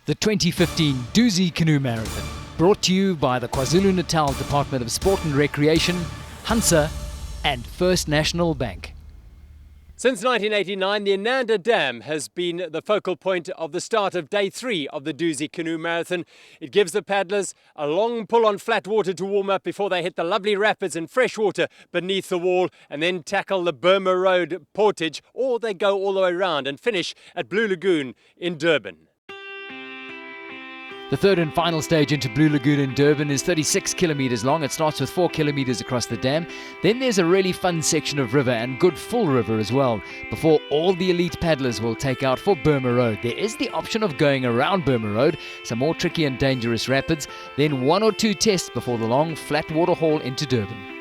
The 2015 Dusi Canoe Marathon, brought to you by the KwaZulu-Natal Department of Sport and Recreation, Hunsa and First National Bank. Since 1989, the Inanda Dam has been the focal point of the start of day 3 of the Dusi Canoe Marathon. It gives the paddlers a long pull on flat water to warm up before they hit the lovely rapids and fresh water beneath the wall and then tackle the Burma Road portage, or they go all the way around and finish at Blue Lagoon in Durban. The third and final stage into Blue Lagoon in Durban is 36 kilometers long. It starts with 4 kilometers across the dam. Then there's a really fun section of river and good full river as well, before all the elite paddlers will take out for Burma Road. There is the option of going around Burma Road, some more tricky and dangerous rapids, then 1 or 2 tests before the long flat water haul into Durban.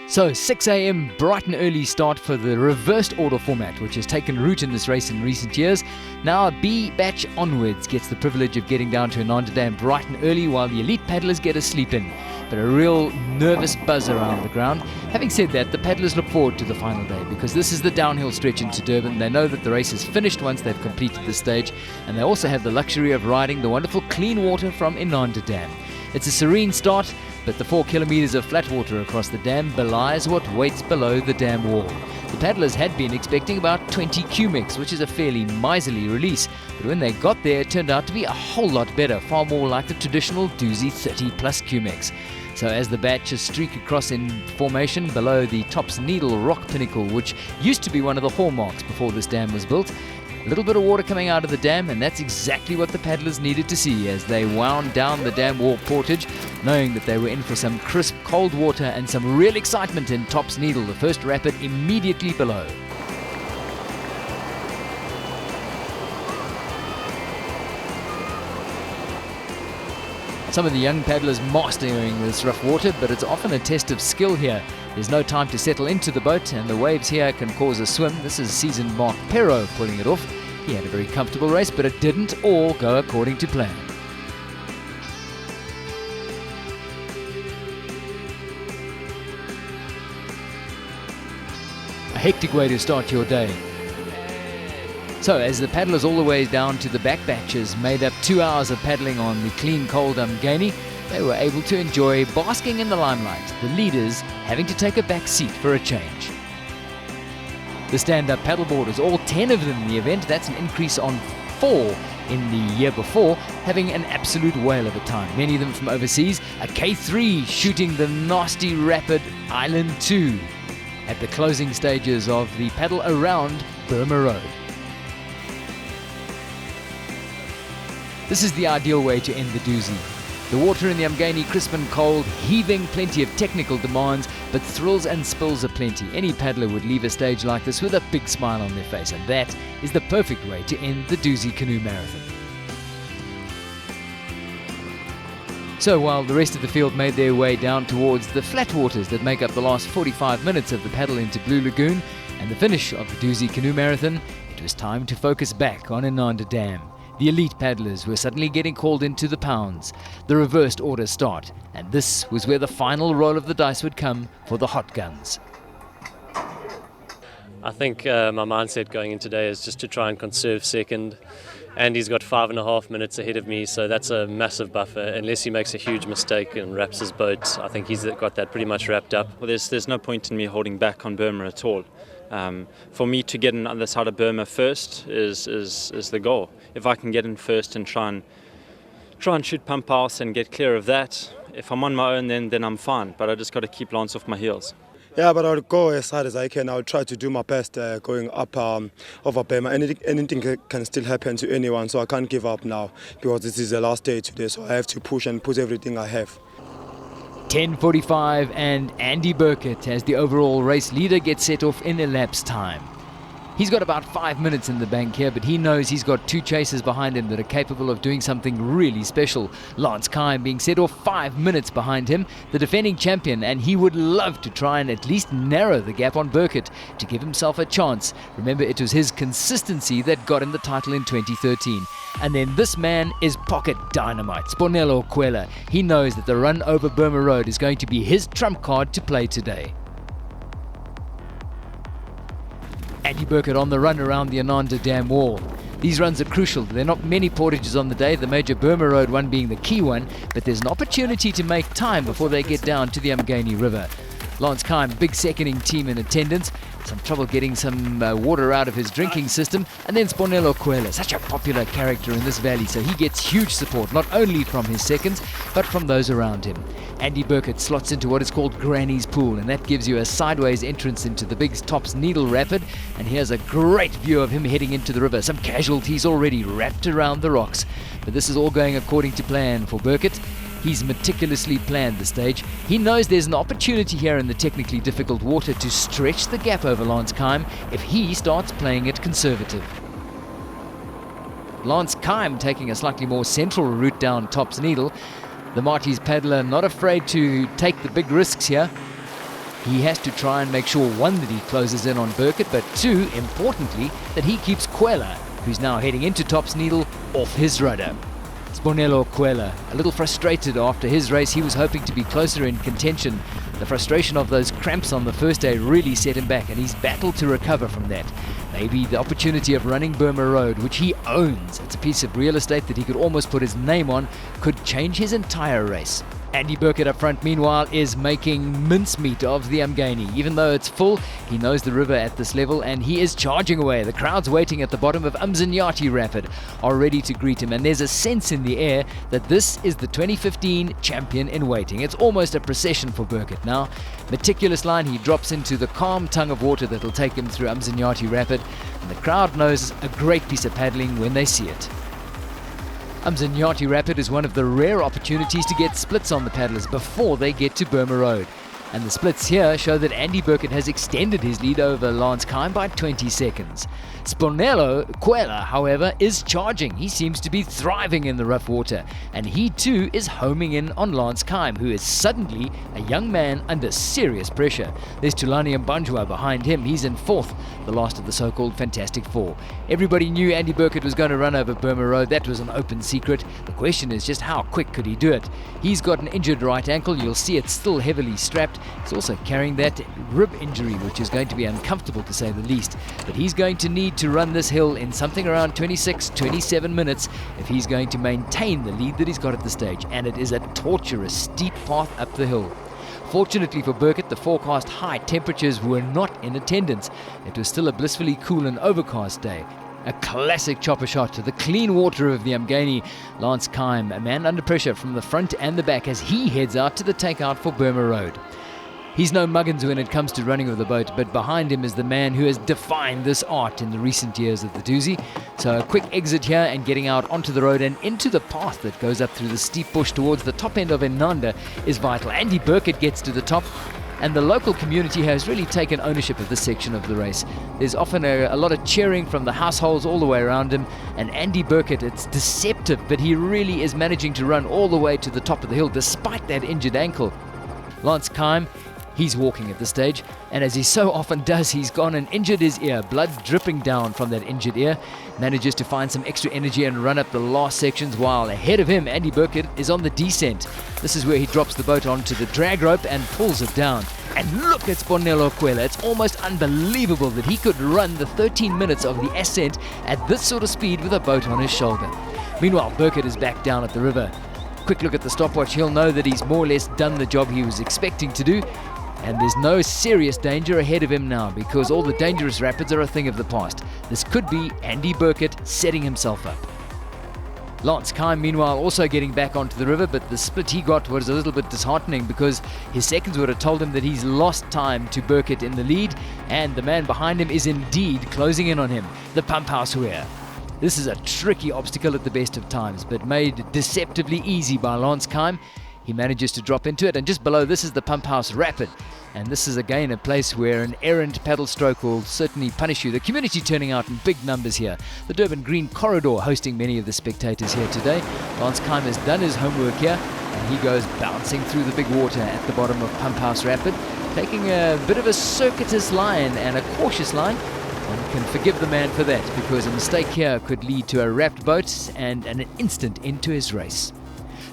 So 6 a.m. bright and early start for the reversed order format, which has taken root in this race in recent years. Now B batch onwards gets the privilege of getting down to Inanda Dam bright and early while the elite paddlers get a sleep in. But a real nervous buzz around the ground. Having said that, the paddlers look forward to the final day because this is the downhill stretch into Durban. They know that the race is finished once they've completed this stage, and they also have the luxury of riding the wonderful clean water from Inanda Dam. It's a serene start, but the 4 kilometers of flat water across the dam belies what waits below the dam wall. The paddlers had been expecting about 20 cubics, which is a fairly miserly release, but when they got there it turned out to be a whole lot better, far more like the traditional Dusi 30 plus cubics. So as the batches streak across in formation below the Tops Needle rock pinnacle, which used to be one of the hallmarks before this dam was built, a little bit of water coming out of the dam, and that's exactly what the paddlers needed to see as they wound down the dam wall portage, knowing that they were in for some crisp cold water and some real excitement in Tops Needle, the first rapid immediately below. Some of the young paddlers mastering this rough water, but it's often a test of skill here. There's no time to settle into the boat, and the waves here can cause a swim. This is seasoned Mark Perro pulling it off. He had a very comfortable race, but it didn't all go according to plan. A hectic way to start your day. So as the paddlers all the way down to the back batches made up 2 hours of paddling on the clean cold Umgani, they were able to enjoy basking in the limelight, the leaders having to take a back seat for a change. The stand-up paddleboarders, all 10 of them in the event, that's an increase on 4 in the year before, having an absolute whale of a time. Many of them from overseas, a K3 shooting the nasty rapid Island 2 at the closing stages of the paddle around Burma Road. This is the ideal way to end the Dusi. The water in the Umgani crisp and cold, heaving, plenty of technical demands, but thrills and spills aplenty. Any paddler would leave a stage like this with a big smile on their face, and that is the perfect way to end the Dusi Canoe Marathon. So while the rest of the field made their way down towards the flat waters that make up the last 45 minutes of the paddle into Blue Lagoon and the finish of the Dusi Canoe Marathon, it was time to focus back on Inanda Dam. The elite paddlers were suddenly getting called into the pounds. The reversed order start, and this was where the final roll of the dice would come for the hot guns. I think my mindset going in today is just to try and conserve second. Andy's got 5.5 minutes ahead of me, so that's a massive buffer. Unless he makes a huge mistake and wraps his boat, I think he's got that pretty much wrapped up. Well, there's no point in me holding back on Burma at all. For me to get in on the side of Burma first is the goal. If I can get in first and try and shoot pump house and get clear of that, if I'm on my own then I'm fine. But I just got to keep Lance off my heels. Yeah, but I'll go as hard as I can. I'll try to do my best going up over Burma. Anything can still happen to anyone, so I can't give up now because this is the last day today. So I have to push and put everything I have. 10:45 and Andy Burkett as the overall race leader gets set off in elapsed time. He's got about 5 minutes in the bank here, but he knows he's got 2 chasers behind him that are capable of doing something really special. Lance Kime being set off 5 minutes behind him, the defending champion, and he would love to try and at least narrow the gap on Burkett to give himself a chance. Remember, it was his consistency that got him the title in 2013. And then this man is pocket dynamite, Sponello Kwela. He knows that the run over Burma Road is going to be his trump card to play today. Andy Burkett on the run around the Inanda Dam wall. These runs are crucial. There are not many portages on the day, the major Burma Road one being the key one, but there's an opportunity to make time before they get down to the Umgeni River. Lance Kime, big seconding team in attendance, some trouble getting some water out of his drinking system, and then Sponelo Kwela, such a popular character in this valley, so he gets huge support, not only from his seconds, but from those around him. Andy Burkett slots into what is called Granny's Pool, and that gives you a sideways entrance into the big Tops Needle Rapid, and here's a great view of him heading into the river. Some casualties already wrapped around the rocks, but this is all going according to plan for Burkett. He's meticulously planned the stage. He knows there's an opportunity here in the technically difficult water to stretch the gap over Lance Kime if he starts playing it conservative. Lance Kime taking a slightly more central route down Tops Needle. The Marty's paddler not afraid to take the big risks here. He has to try and make sure, one, that he closes in on Burkett, but two, importantly, that he keeps Kwela, who's now heading into Tops Needle, off his rudder. Sponelo Kwela, a little frustrated after his race. He was hoping to be closer in contention. The frustration of those cramps on the first day really set him back, and he's battled to recover from that. Maybe the opportunity of running Burma Road, which he owns, it's a piece of real estate that he could almost put his name on, could change his entire race. Andy Burkett up front, meanwhile, is making mincemeat of the Umgeni. Even though it's full, he knows the river at this level, and he is charging away. The crowds waiting at the bottom of Umzinyati Rapid are ready to greet him, and there's a sense in the air that this is the 2015 champion in waiting. It's almost a procession for Burkett now. Meticulous line, he drops into the calm tongue of water that'll take him through Umzinyati Rapid, and the crowd knows a great piece of paddling when they see it. Umzinyati Rapid is one of the rare opportunities to get splits on the paddlers before they get to Burma Road. And the splits here show that Andy Burkett has extended his lead over Lance Kime by 20 seconds. Sponelo Kwela, however, is charging. He seems to be thriving in the rough water, and he too is homing in on Lance Kime, who is suddenly a young man under serious pressure. There's Tulani Mbanjwa behind him. He's in fourth, the last of the so-called Fantastic Four. Everybody knew Andy Burkett was going to run over Burma Road. That was an open secret. The question is just how quick could he do it? He's got an injured right ankle. You'll see it's still heavily strapped. He's also carrying that rib injury, which is going to be uncomfortable to say the least. But he's going to need to run this hill in something around 26-27 minutes if he's going to maintain the lead that he's got at the stage. And it is a torturous, steep path up the hill. Fortunately for Burkett, the forecast high temperatures were not in attendance. It was still a blissfully cool and overcast day. A classic chopper shot to the clean water of the Umgeni. Lance Kime, a man under pressure from the front and the back as he heads out to the takeout for Burma Road. He's no muggins when it comes to running with the boat, but behind him is the man who has defined this art in the recent years of the Dusi. So a quick exit here and getting out onto the road and into the path that goes up through the steep bush towards the top end of Enanda is vital. Andy Burkett gets to the top, and the local community has really taken ownership of this section of the race. There's often a lot of cheering from the households all the way around him, and Andy Burkett, it's deceptive, but he really is managing to run all the way to the top of the hill despite that injured ankle. Lance Kime, he's walking at this stage, and as he so often does, he's gone and injured his ear, blood dripping down from that injured ear. Manages to find some extra energy and run up the last sections, while ahead of him, Andy Burkett is on the descent. This is where he drops the boat onto the drag rope and pulls it down. And look at Sponelo Kwela. It's almost unbelievable that he could run the 13 minutes of the ascent at this sort of speed with a boat on his shoulder. Meanwhile, Burkett is back down at the river. Quick look at the stopwatch, he'll know that he's more or less done the job he was expecting to do. And there's no serious danger ahead of him now because all the dangerous rapids are a thing of the past. This could be Andy Burkett setting himself up. Lance Kime, meanwhile, also getting back onto the river, but the split he got was a little bit disheartening because his seconds would have told him that he's lost time to Burkett in the lead, and the man behind him is indeed closing in on him, the Pump House Weir. This is a tricky obstacle at the best of times, but made deceptively easy by Lance Kime. He manages to drop into it, and just below this is the Pump House Rapid. And this is again a place where an errant paddle stroke will certainly punish you. The community turning out in big numbers here. The Durban Green Corridor hosting many of the spectators here today. Lance Kime has done his homework here, and he goes bouncing through the big water at the bottom of Pump House Rapid, taking a bit of a circuitous line and a cautious line. One can forgive the man for that, because a mistake here could lead to a wrapped boat and an instant end to his race.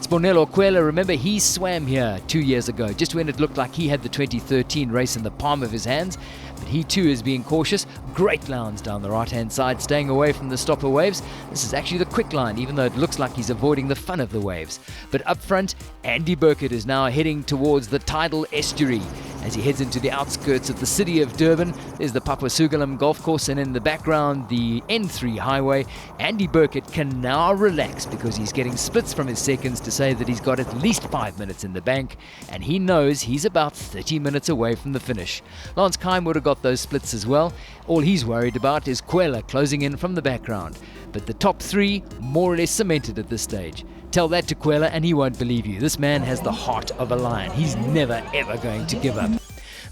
Sponelo Kwela, remember, he swam here 2 years ago, just when it looked like he had the 2013 race in the palm of his hands, but he too is being cautious. Great lines down the right-hand side, staying away from the stopper waves. This is actually the quick line, even though it looks like he's avoiding the fun of the waves. But up front, Andy Burkett is now heading towards the tidal estuary. As he heads into the outskirts of the city of Durban, there's the Papasugalum golf course, and in the background, the N3 highway. Andy Burkett can now relax because he's getting splits from his seconds to say that he's got at least 5 minutes in the bank, and he knows he's about 30 minutes away from the finish. Lance Kime would have got those splits as well. All he's worried about is Kwela closing in from the background. But the top three more or less cemented at this stage. Tell that to Kwela and he won't believe you. This man has the heart of a lion. He's never ever going to give up.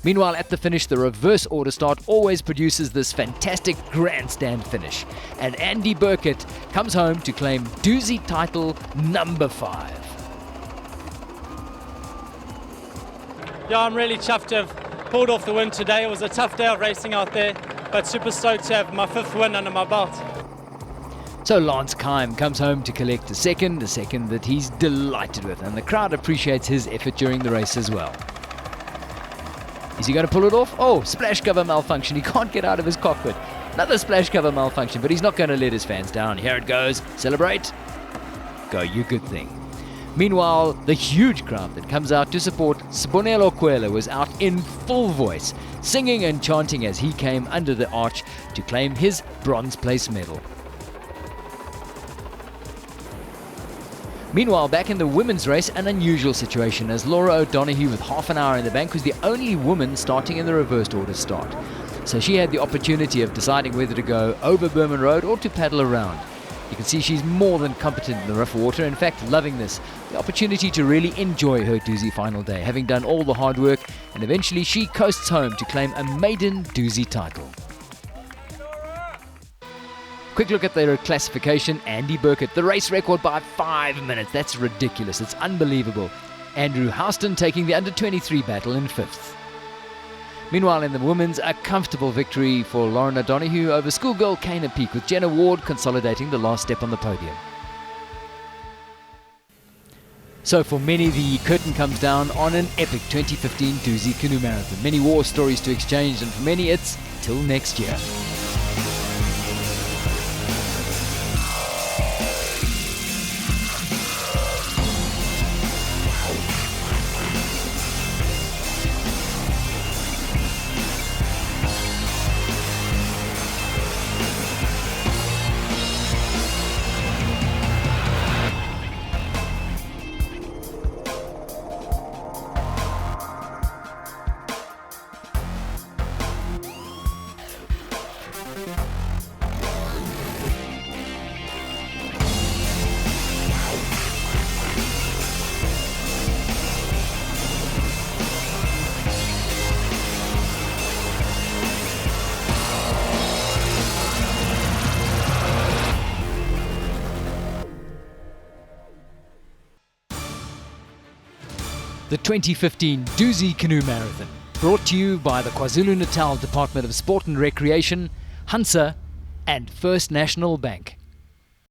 Meanwhile, at the finish, the reverse order start always produces this fantastic grandstand finish. And Andy Burkett comes home to claim Dusi title number 5. Yeah, I'm really chuffed to have pulled off the win today. It was a tough day of racing out there, but super stoked to have my 5th win under my belt. So Lance Kime comes home to collect a second that he's delighted with, and the crowd appreciates his effort during the race as well. Is he going to pull it off? Oh, splash cover malfunction. He can't get out of his cockpit. Another splash cover malfunction, but he's not going to let his fans down. Here it goes. Celebrate. Go, you good thing. Meanwhile, the huge crowd that comes out to support Sibonelo Kwela was out in full voice, singing and chanting as he came under the arch to claim his bronze place medal. Meanwhile, back in the women's race, an unusual situation as Laura O'Donoghue, with half an hour in the bank, was the only woman starting in the reversed order start. So she had the opportunity of deciding whether to go over Burman Road or to paddle around. You can see she's more than competent in the rough water, in fact loving this. The opportunity to really enjoy her Dusi final day, having done all the hard work, and eventually she coasts home to claim a maiden Dusi title. Quick look at their classification. Andy Burkett, the race record by 5 minutes. That's ridiculous. It's unbelievable. Andrew Houston taking the under-23 battle in 5th. Meanwhile, in the women's, a comfortable victory for Lauren O'Donoghue over schoolgirl Kana Peak, with Jenna Ward consolidating the last step on the podium. So for many, the curtain comes down on an epic 2015 Dusi Canoe Marathon. Many war stories to exchange, and for many it's till next year. The 2015 Dusi Canoe Marathon, brought to you by the KwaZulu-Natal Department of Sport and Recreation, Hansa, and First National Bank.